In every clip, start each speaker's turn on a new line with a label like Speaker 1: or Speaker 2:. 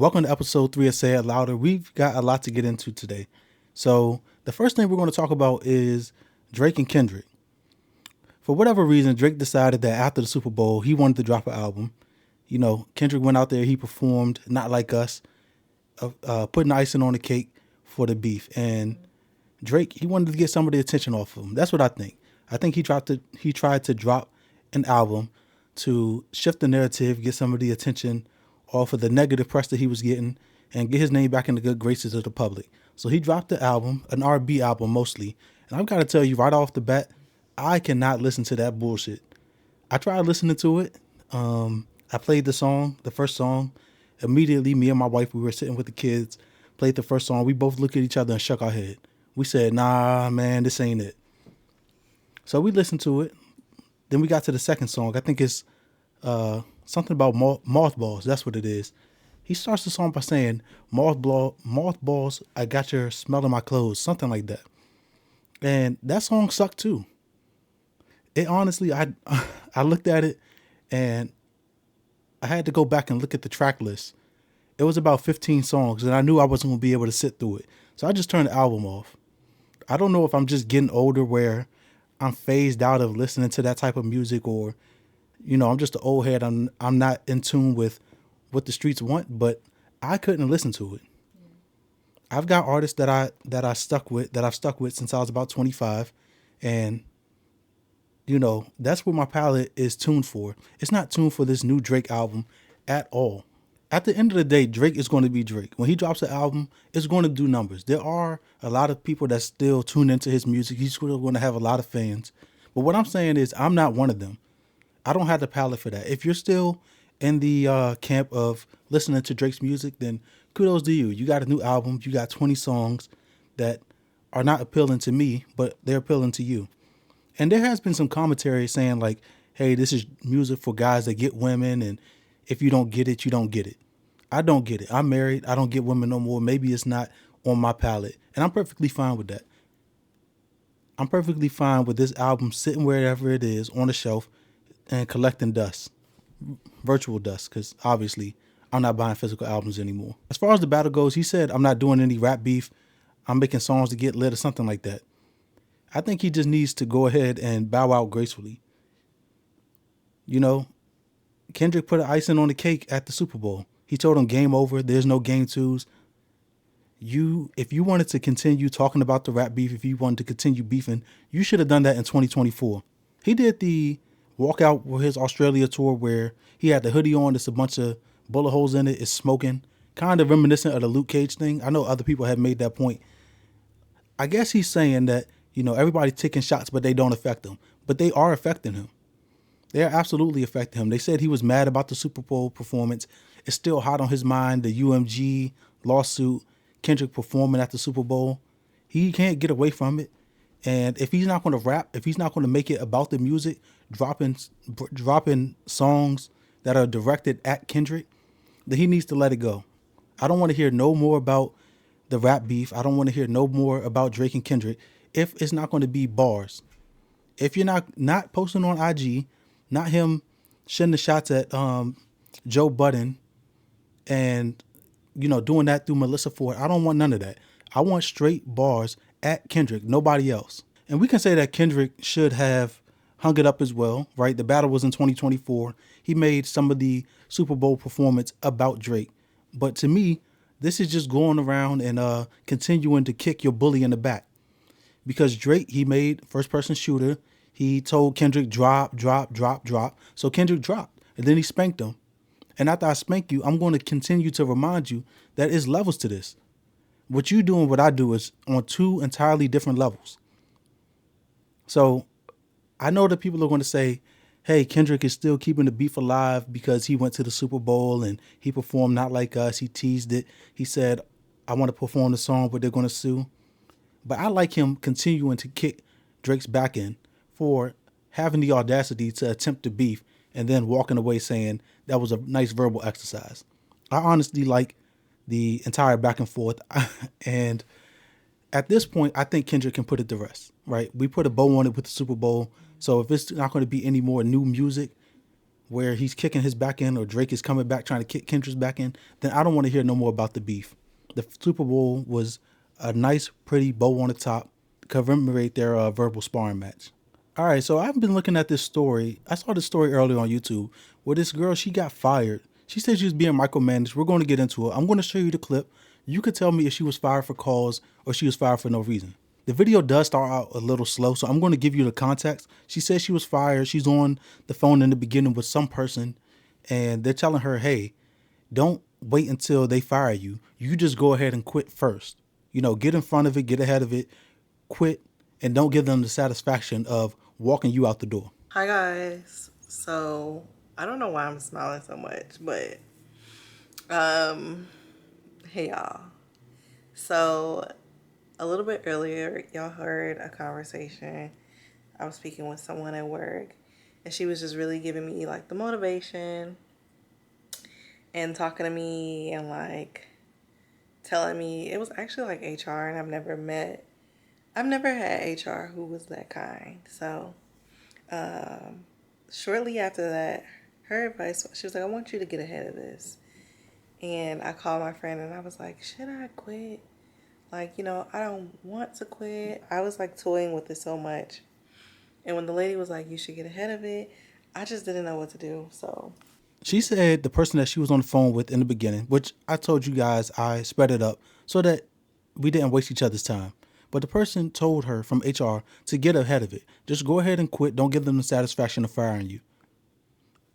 Speaker 1: Welcome to episode 3 of Say It Louder. We've got a lot to get into today. So, the first thing we're going to talk about is Drake and Kendrick. For whatever reason, Drake decided that after the Super Bowl, he wanted to drop an album. Kendrick went out there, he performed Not Like Us, putting icing on the cake for the beef. And Drake, he wanted to get some of the attention off of him. That's what I think. I think he tried to drop an album to shift the narrative, get some of the attention off of the negative press that he was getting, and get his name back in the good graces of the public. So he dropped the album, an R&B album mostly. And I've got to tell you right off the bat, I cannot listen to that bullshit. I tried listening to it. I played the song, the first song. Immediately, me and my wife, we were sitting with the kids, played the first song. We both looked at each other and shook our head. We said, nah, man, this ain't it. So we listened to it. Then we got to the second song. I think it's something about mothballs. That's what it is. He starts the song by saying, mothballs, I got your smell in my clothes. Something like that. And that song sucked too. It honestly, I looked at it and I had to go back and look at the track list. It was about 15 songs and I knew I wasn't going to be able to sit through it. So I just turned the album off. I don't know if I'm just getting older where I'm phased out of listening to that type of music, or, I'm just an old head. I'm not in tune with what the streets want, but I couldn't listen to it. I've got artists that I've stuck with since I was about 25, and that's what my palette is tuned for. It's not tuned for this new Drake album at all. At the end of the day, Drake is going to be Drake. When he drops an album, it's going to do numbers. There are a lot of people that still tune into his music. He's still going to have a lot of fans. But what I'm saying is I'm not one of them. I don't have the palette for that. If you're still in the camp of listening to Drake's music, then kudos to you. You got a new album. You got 20 songs that are not appealing to me, but they're appealing to you. And there has been some commentary saying like, hey, this is music for guys that get women, and if you don't get it, you don't get it. I don't get it. I'm married. I don't get women no more. Maybe it's not on my palette. And I'm perfectly fine with that. I'm perfectly fine with this album sitting wherever it is on the shelf and collecting dust, virtual dust, because obviously I'm not buying physical albums anymore. As far as the battle goes, he said, I'm not doing any rap beef. I'm making songs to get lit or something like that. I think he just needs to go ahead and bow out gracefully. Kendrick put an icing on the cake at the Super Bowl. He told him game over. There's no game twos. If you wanted to continue talking about the rap beef, if you wanted to continue beefing, you should have done that in 2024. He did the walkout for his Australia tour where he had the hoodie on. There's a bunch of bullet holes in it. It's smoking. Kind of reminiscent of the Luke Cage thing. I know other people have made that point. I guess he's saying that, everybody's taking shots, but they don't affect him. But they are affecting him. They are absolutely affecting him. They said he was mad about the Super Bowl performance. It's still hot on his mind, the UMG lawsuit, Kendrick performing at the Super Bowl. He can't get away from it. And if he's not going to rap, if he's not going to make it about the music, dropping songs that are directed at Kendrick, then he needs to let it go. I don't want to hear no more about the rap beef. I don't want to hear no more about Drake and Kendrick if it's not going to be bars. If you're not posting on IG, not him shooting the shots at Joe Budden and, doing that through Melissa Ford. I don't want none of that. I want straight bars at Kendrick, nobody else. And we can say that Kendrick should have hung it up as well, right? The battle was in 2024. He made some of the Super Bowl performance about Drake. But to me, this is just going around and continuing to kick your bully in the back. Because Drake, he made first person shooter. He told Kendrick, drop. So Kendrick dropped. And then he spanked him. And after I spank you, I'm going to continue to remind you that it's levels to this. What you do and what I do is on two entirely different levels. So I know that people are going to say, hey, Kendrick is still keeping the beef alive because he went to the Super Bowl and he performed Not Like Us. He teased it. He said, I want to perform the song, but they're going to sue. But I like him continuing to kick Drake's back in for having the audacity to attempt to beef and then walking away saying that was a nice verbal exercise. I honestly like the entire back and forth. And at this point, I think Kendrick can put it to rest, right? We put a bow on it with the Super Bowl. So if it's not going to be any more new music, where he's kicking his back in or Drake is coming back trying to kick Kendrick's back in, then I don't want to hear no more about the beef. The Super Bowl was a nice, pretty bow on the top to commemorate their verbal sparring match. All right, so I've been looking at this story. I saw this story earlier on YouTube where this girl, she got fired. She said she was being micromanaged. We're going to get into it. I'm going to show you the clip. You could tell me if she was fired for cause or she was fired for no reason. The video does start out a little slow, so I'm going to give you the context. She says she was fired. She's on the phone in the beginning with some person, and they're telling her, hey, don't wait until they fire you. You just go ahead and quit first. You know, get in front of it, get ahead of it, quit, and don't give them the satisfaction of walking you out the door.
Speaker 2: Hi guys. So I don't know why I'm smiling so much, but hey y'all. So a little bit earlier, y'all heard a conversation. I was speaking with someone at work, and she was just really giving me like the motivation and talking to me and like telling me it was actually like HR, and I've never had HR who was that kind. So shortly after that, her advice, she was like, I want you to get ahead of this. And I called my friend and I was like, should I quit? Like, I don't want to quit. I was like toying with it so much. And when the lady was like, you should get ahead of it, I just didn't know what to do. So
Speaker 1: She said the person that she was on the phone with in the beginning, which I told you guys I sped it up so that we didn't waste each other's time. But the person told her from HR to get ahead of it. Just go ahead and quit. Don't give them the satisfaction of firing you.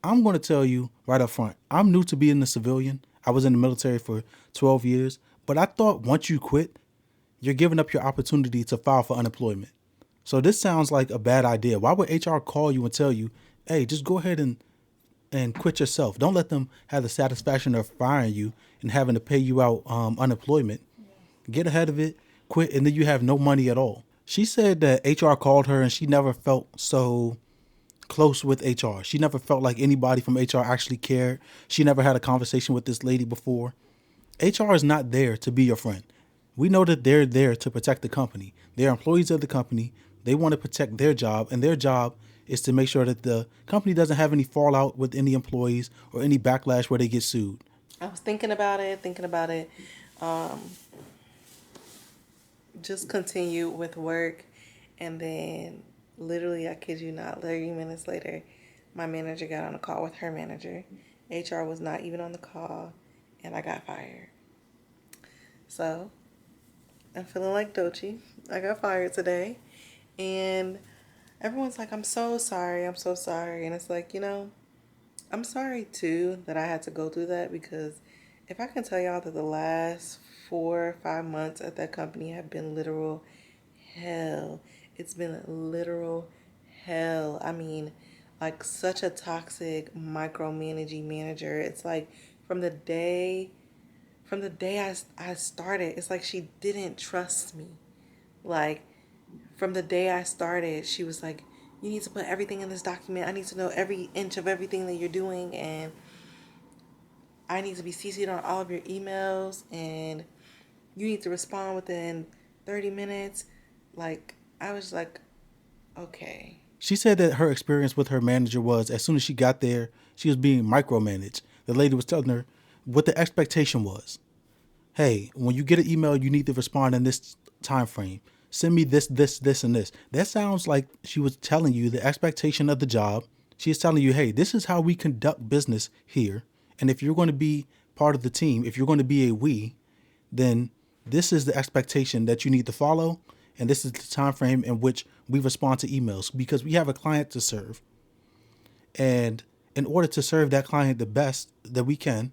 Speaker 1: I'm going to tell you right up front, I'm new to being a civilian. I was in the military for 12 years, but I thought once you quit, you're giving up your opportunity to file for unemployment. So this sounds like a bad idea. Why would HR call you and tell you, hey, just go ahead and quit yourself? Don't let them have the satisfaction of firing you and having to pay you out unemployment. Get ahead of it, quit, and then you have no money at all. She said that HR called her and she never felt so close with HR. She never felt like anybody from HR actually cared. She never had a conversation with this lady before. HR is not there to be your friend. We know that they're there to protect the company. They're employees of the company. They want to protect their job, and their job is to make sure that the company doesn't have any fallout with any employees or any backlash where they get sued.
Speaker 2: I was thinking about it. Um, just continue with work. And then literally, I kid you not, 30 minutes later, my manager got on a call with her manager. HR was not even on the call, and I got fired. So I'm feeling like Dochi. I got fired today. And everyone's like, I'm so sorry. I'm so sorry. And it's like, I'm sorry too that I had to go through that, because if I can tell y'all that the last 4 or 5 months at that company have been literal hell. It's been literal hell. I mean, like such a toxic micromanaging manager. It's like from the day I started, it's like she didn't trust me. Like from the day I started, she was like, you need to put everything in this document. I need to know every inch of everything that you're doing, and I need to be CC'd on all of your emails, and you need to respond within 30 minutes. Like, I was like, okay.
Speaker 1: She said that her experience with her manager was as soon as she got there, she was being micromanaged. The lady was telling her what the expectation was. Hey, when you get an email, you need to respond in this time frame. Send me this, this, this, and this. That sounds like she was telling you the expectation of the job. She is telling you, hey, this is how we conduct business here. And if you're going to be part of the team, if you're going to be a we, then this is the expectation that you need to follow. And this is the time frame in which we respond to emails, because we have a client to serve. And in order to serve that client the best that we can,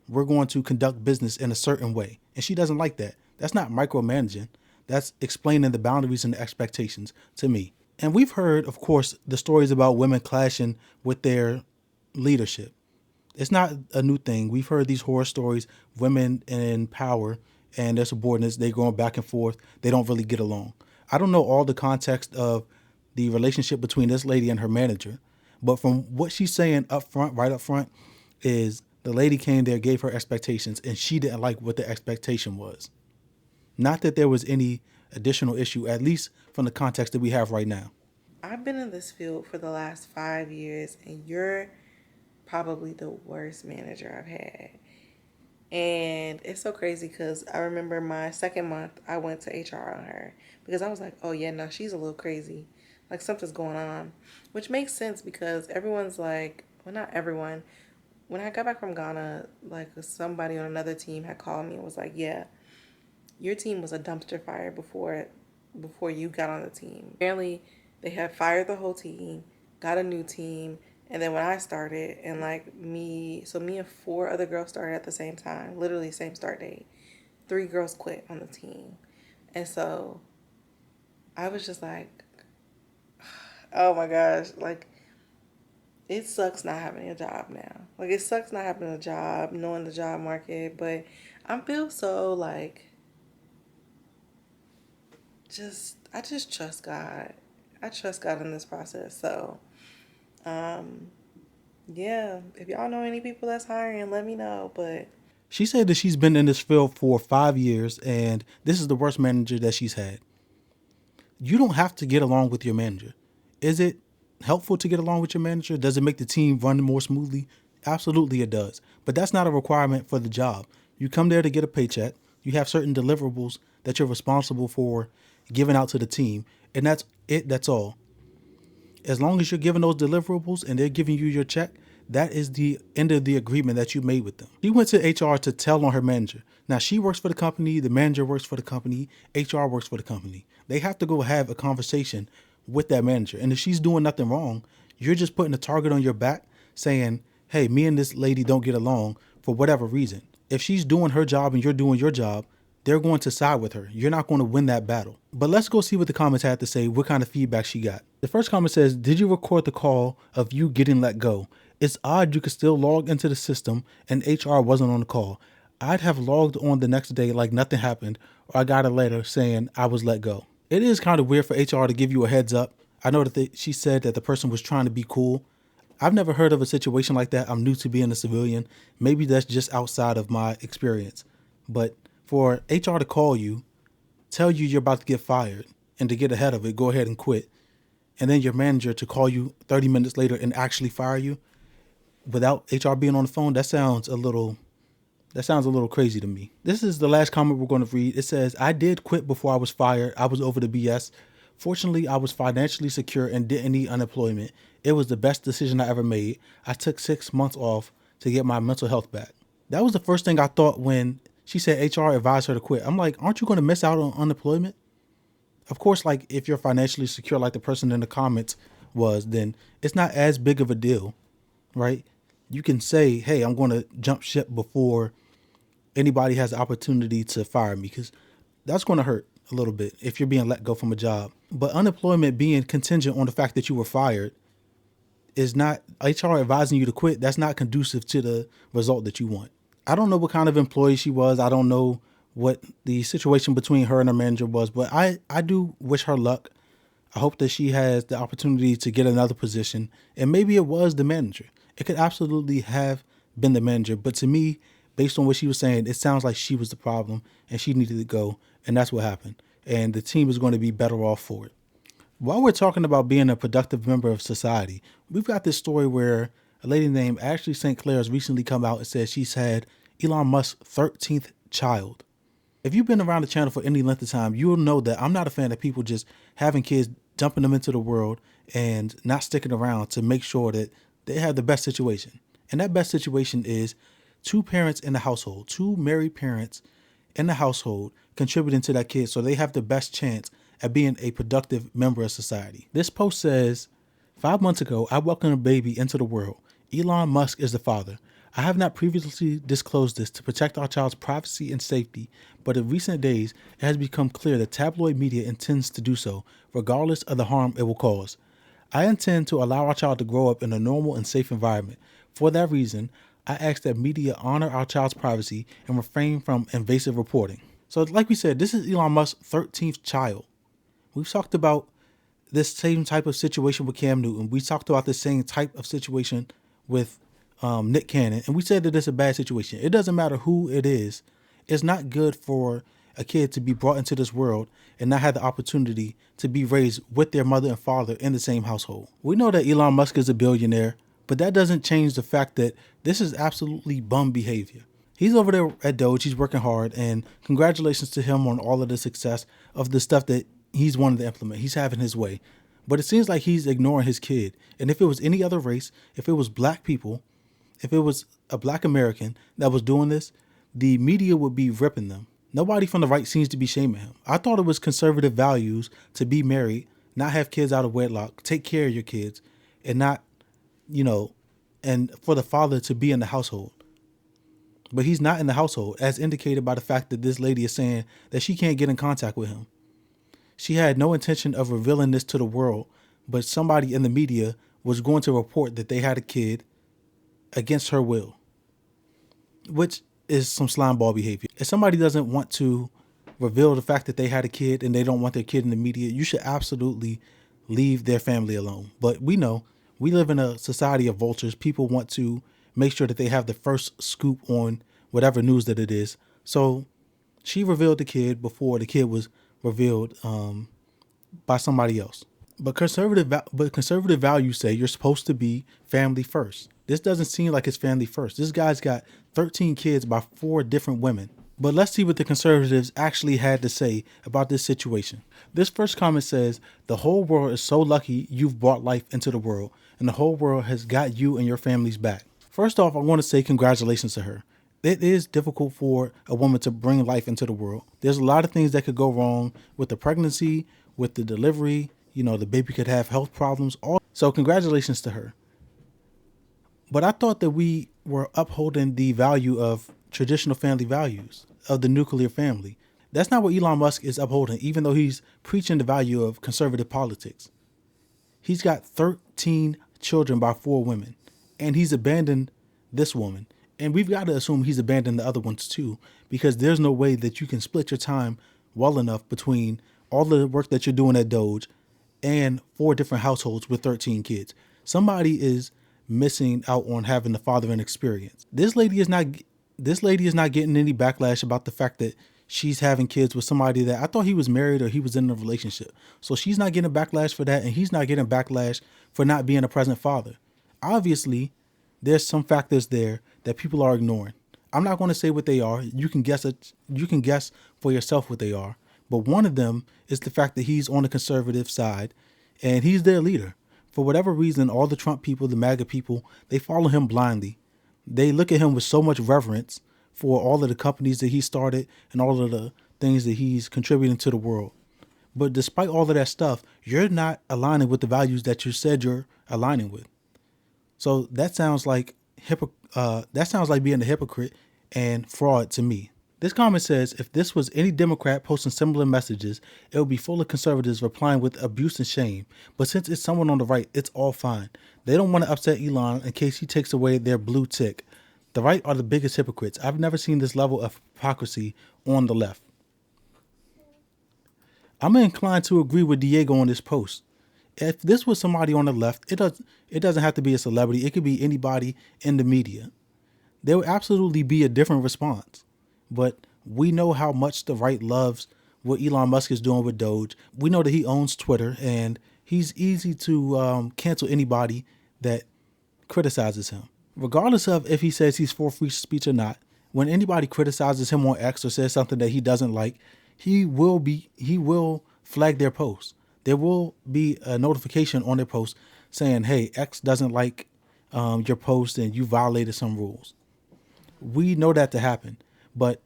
Speaker 1: we're going to conduct business in a certain way. And she doesn't like that. That's not micromanaging. That's explaining the boundaries and the expectations to me. And we've heard, of course, the stories about women clashing with their leadership. It's not a new thing. We've heard these horror stories, women in power and their subordinates, they going back and forth. They don't really get along. I don't know all the context of the relationship between this lady and her manager, but from what she's saying up front, right up front, is the lady came there, gave her expectations, and she didn't like what the expectation was. Not that there was any additional issue, at least from the context that we have right now.
Speaker 2: I've been in this field for the last 5 years, and you're probably the worst manager I've had. And it's so crazy because I remember my second month, I went to HR on her because I was like, oh, yeah, no, she's a little crazy. Like something's going on, which makes sense because everyone's like, well, not everyone. When I got back from Ghana, like somebody on another team had called me and was like, yeah, your team was a dumpster fire before you got on the team. Apparently, they had fired the whole team, got a new team, and then when I started, and like me and four other girls started at the same time, literally same start date. Three girls quit on the team, and so I was just like, oh my gosh, like it sucks not having a job now. Like it sucks not having a job, knowing the job market, but I feel so like I just trust God. I trust God in this process. So, um, yeah, if y'all know any people that's hiring, let me know. But
Speaker 1: She said that she's been in this field for 5 years and this is the worst manager that she's had. You don't have to get along with your manager. Is it helpful to get along with your manager? Does it make the team run more smoothly? Absolutely, it does. But that's not a requirement for the job. You come there to get a paycheck. You have certain deliverables that you're responsible for giving out to the team, and that's it. That's all. As long as you're giving those deliverables and they're giving you your check, that is the end of the agreement that you made with them. She went to HR to tell on her manager. Now she works for the company, the manager works for the company, HR works for the company. They have to go have a conversation with that manager. And if she's doing nothing wrong, you're just putting a target on your back saying, hey, me and this lady don't get along for whatever reason. If she's doing her job and you're doing your job, they're going to side with her. You're not going to win that battle. But let's go see what the comments had to say, what kind of feedback she got. The first comment says, did you record the call of you getting let go? It's odd you could still log into the system and HR wasn't on the call. I'd have logged on the next day like nothing happened, or I got a letter saying I was let go. It is kind of weird for HR to give you a heads up. I know that she said that the person was trying to be cool. I've never heard of a situation like that. I'm new to being a civilian. Maybe that's just outside of my experience. But for HR to call you, tell you you're about to get fired, and to get ahead of it, go ahead and quit, and then your manager to call you 30 minutes later and actually fire you without HR being on the phone, that sounds a little crazy to me. This is the last comment we're going to read. It says, I did quit before I was fired. I was over the BS. Fortunately, I was financially secure and didn't need unemployment. It was the best decision I ever made. I took 6 months off to get my mental health back. That was the first thing I thought when she said HR advised her to quit. I'm like, aren't you going to miss out on unemployment? Of course, like if you're financially secure, like the person in the comments was, then it's not as big of a deal, right? You can say, hey, I'm going to jump ship before anybody has the opportunity to fire me, because that's going to hurt a little bit if you're being let go from a job. But unemployment being contingent on the fact that you were fired is not, HR advising you to quit, that's not conducive to the result that you want. I don't know what kind of employee she was. I don't know what the situation between her and her manager was, but I do wish her luck. I hope that she has the opportunity to get another position, and maybe it was the manager. It could absolutely have been the manager, but to me, based on what she was saying, it sounds like she was the problem and she needed to go, and that's what happened. And the team is going to be better off for it. While we're talking about being a productive member of society, we've got this story where a lady named Ashley St. Clair has recently come out and said she's had Elon Musk's 13th child. If you've been around the channel for any length of time, you'll know that I'm not a fan of people just having kids, dumping them into the world, and not sticking around to make sure that they have the best situation. And that best situation is two parents in the household, two married parents in the household contributing to that kid so they have the best chance at being a productive member of society. This post says, 5 months ago, I welcomed a baby into the world. Elon Musk is the father. I have not previously disclosed this to protect our child's privacy and safety, but in recent days, it has become clear that tabloid media intends to do so, regardless of the harm it will cause. I intend to allow our child to grow up in a normal and safe environment. For that reason, I ask that media honor our child's privacy and refrain from invasive reporting. So like we said, this is Elon Musk's 13th child. We've talked about this same type of situation with Cam Newton. We talked about the same type of situation with Nick Cannon, and we said that it's a bad situation. It doesn't matter who it is. It's not good for a kid to be brought into this world and not have the opportunity to be raised with their mother and father in the same household. We know that Elon Musk is a billionaire. But that doesn't change the fact that this is absolutely bum behavior. He's over there at Doge. He's working hard, and congratulations to him on all of the success of the stuff that he's wanted to implement. He's having his way. But it seems like he's ignoring his kid. And if it was any other race, if it was black people, if it was a black American that was doing this, the media would be ripping them. Nobody from the right seems to be shaming him. I thought it was conservative values to be married, not have kids out of wedlock, take care of your kids, and not, you know, and for the father to be in the household. But he's not in the household, as indicated by the fact that this lady is saying that she can't get in contact with him. She had no intention of revealing this to the world, but somebody in the media was going to report that they had a kid against her will, which is some slimeball behavior. If somebody doesn't want to reveal the fact that they had a kid and they don't want their kid in the media, you should absolutely leave their family alone. But we know we live in a society of vultures. People want to make sure that they have the first scoop on whatever news that it is. So she revealed the kid before the kid was revealed by somebody else. But conservative values say you're supposed to be family first. This doesn't seem like it's family first. This guy's got 13 kids by 4 different women. But let's see what the conservatives actually had to say about this situation. This first comment says, the whole world is so lucky you've brought life into the world, and the whole world has got you and your families back. First off, I want to say congratulations to her. It is difficult for a woman to bring life into the world. There's a lot of things that could go wrong with the pregnancy, with the delivery. The baby could have health problems. So congratulations to her. But I thought that we were upholding the value of traditional family values, of the nuclear family. That's not what Elon Musk is upholding, even though he's preaching the value of conservative politics. He's got 13 children by 4 women, and he's abandoned this woman. And we've got to assume he's abandoned the other ones too, because there's no way that you can split your time well enough between all the work that you're doing at Doge and 4 different households with 13 kids. Somebody is missing out on having the fathering experience. This lady is not getting any backlash about the fact that she's having kids with somebody that I thought he was married or he was in a relationship. So she's not getting backlash for that, and he's not getting backlash for not being a present father. Obviously, there's some factors there that people are ignoring. I'm not going to say what they are. You can guess it. You can guess for yourself what they are. But one of them is the fact that he's on the conservative side, and he's their leader. For whatever reason, all the Trump people, the MAGA people, they follow him blindly. They look at him with so much reverence for all of the companies that he started and all of the things that he's contributing to the world. But despite all of that stuff, you're not aligning with the values that you said you're aligning with. So that sounds like being a hypocrite and fraud to me. This comment says, if this was any Democrat posting similar messages, it would be full of conservatives replying with abuse and shame. But since it's someone on the right, it's all fine. They don't want to upset Elon in case he takes away their blue tick. The right are the biggest hypocrites. I've never seen this level of hypocrisy on the left. I'm inclined to agree with Diego on this post. If this was somebody on the left, it doesn't have to be a celebrity. It could be anybody in the media. There would absolutely be a different response. But we know how much the right loves what Elon Musk is doing with Doge. We know that he owns Twitter, and he's easy to cancel anybody that criticizes him. Regardless of if he says he's for free speech or not, when anybody criticizes him on X or says something that he doesn't like, he will flag their post. There will be a notification on their post saying, hey, X doesn't like your post and you violated some rules. We know that to happen, but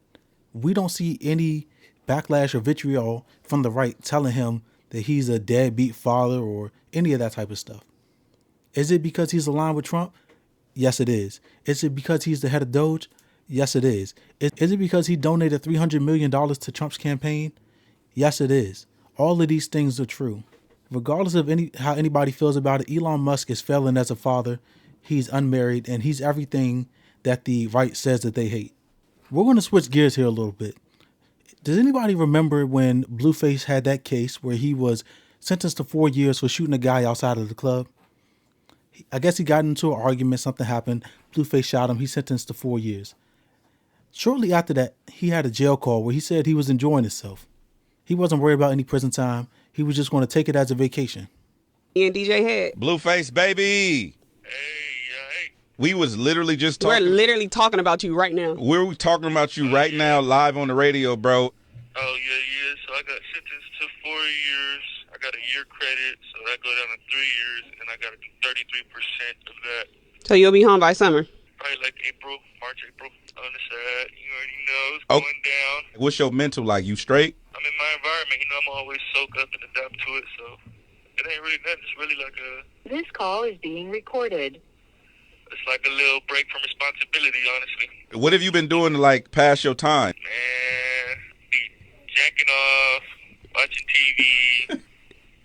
Speaker 1: we don't see any backlash or vitriol from the right telling him that he's a deadbeat father or any of that type of stuff. Is it because he's aligned with Trump? Yes, it is. Is it because he's the head of Doge? Yes, it is. Is it because he donated $300 million to Trump's campaign? Yes, it is. All of these things are true. Regardless of how anybody feels about it, Elon Musk is failing as a father. He's unmarried, and he's everything that the right says that they hate. We're going to switch gears here a little bit. Does anybody remember when Blueface had that case where he was sentenced to 4 years for shooting a guy outside of the club? I guess he got into an argument, something happened, Blueface shot him, he's sentenced to 4 years. Shortly after that, he had a jail call where he said he was enjoying himself. He wasn't worried about any prison time. He was just going to take it as a vacation.
Speaker 3: And DJ had
Speaker 4: Blueface, baby.
Speaker 5: Hey,
Speaker 3: We was literally just
Speaker 4: We're
Speaker 3: talking.
Speaker 4: literally talking about you right now.
Speaker 3: We're talking about you right now, live on the radio, bro.
Speaker 5: Oh, yeah. So I got sentenced to 4 years. I got a year credit, so that go down to 3 years, and I got to do 33% of that.
Speaker 4: So you'll be home by summer.
Speaker 5: Probably like March, April. On the side, you already know it's going down.
Speaker 3: What's your mental like? You straight?
Speaker 5: I'm in my environment, I'm always soak up and adapt to it, so it ain't really nothing. It's really like
Speaker 6: This call is being recorded.
Speaker 5: It's like a little break from responsibility, honestly.
Speaker 3: What have you been doing to like pass your time?
Speaker 5: Man, be jacking off, watching TV,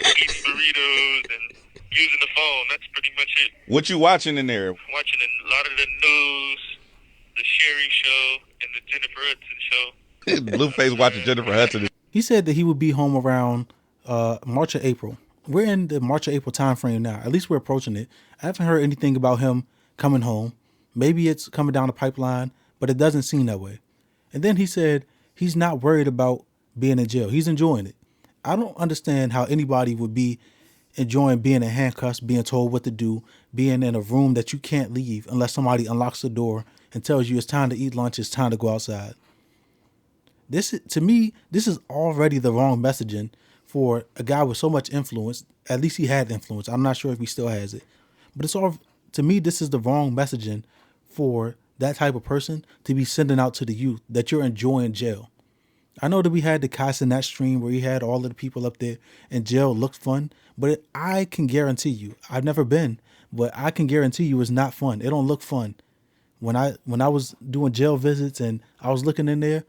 Speaker 5: eating burritos, and using the phone. That's pretty much it.
Speaker 3: What you watching in there?
Speaker 5: Watching a lot of the news, the Sherry Show, and the Jennifer Hudson Show.
Speaker 3: Blueface watching Jennifer Hudson.
Speaker 1: He said that he would be home around March or April. We're in the March or April time frame now. At least we're approaching it. I haven't heard anything about him coming home. Maybe it's coming down the pipeline, but it doesn't seem that way. And then he said he's not worried about being in jail. He's enjoying it. I don't understand how anybody would be enjoying being in handcuffs, being told what to do, being in a room that you can't leave unless somebody unlocks the door and tells you it's time to eat lunch, it's time to go outside. To me, this is already the wrong messaging for a guy with so much influence. At least he had influence. I'm not sure if he still has it. But to me, this is the wrong messaging for that type of person to be sending out to the youth that you're enjoying jail. I know that we had the Castanet stream where he had all of the people up there and jail looked fun, but I can guarantee you, I've never been, but I can guarantee you it's not fun. It don't look fun. When I was doing jail visits and I was looking in there,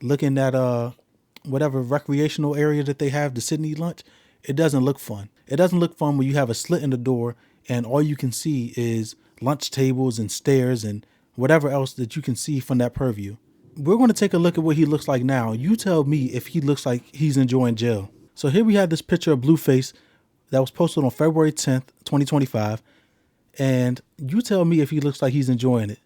Speaker 1: looking at whatever recreational area that they have to sit and eat lunch, it doesn't look fun. It doesn't look fun when you have a slit in the door and all you can see is lunch tables and stairs and whatever else that you can see from that purview. We're going to take a look at what he looks like now. You tell me if he looks like he's enjoying jail. So here we have this picture of Blueface that was posted on February 10th, 2025. And you tell me if he looks like he's enjoying it.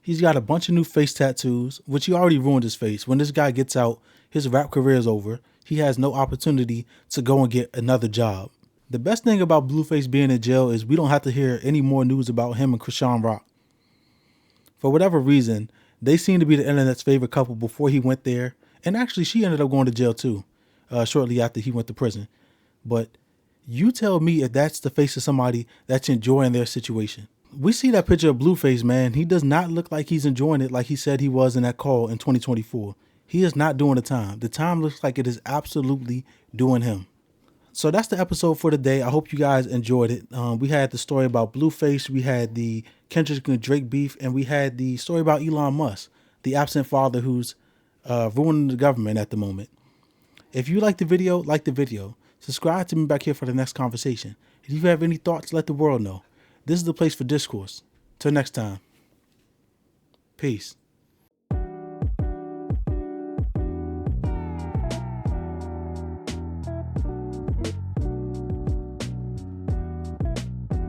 Speaker 1: He's got a bunch of new face tattoos, which he already ruined his face. When this guy gets out, his rap career is over. He has no opportunity to go and get another job. The best thing about Blueface being in jail is we don't have to hear any more news about him and Krishan Rock. For whatever reason, they seem to be the internet's favorite couple before he went there. And actually, she ended up going to jail too, shortly after he went to prison. But you tell me if that's the face of somebody that's enjoying their situation. We see that picture of Blueface, man. He does not look like he's enjoying it like he said he was in that call in 2024. He is not doing the time. The time looks like it is absolutely doing him. So that's the episode for today. I hope you guys enjoyed it. We had the story about Blueface. We had the Kendrick and Drake beef. And we had the story about Elon Musk, the absent father who's ruining the government at the moment. If you like the video, like the video. Subscribe to me back here for the next conversation. If you have any thoughts, let the world know. This is the place for discourse. Till next time. Peace.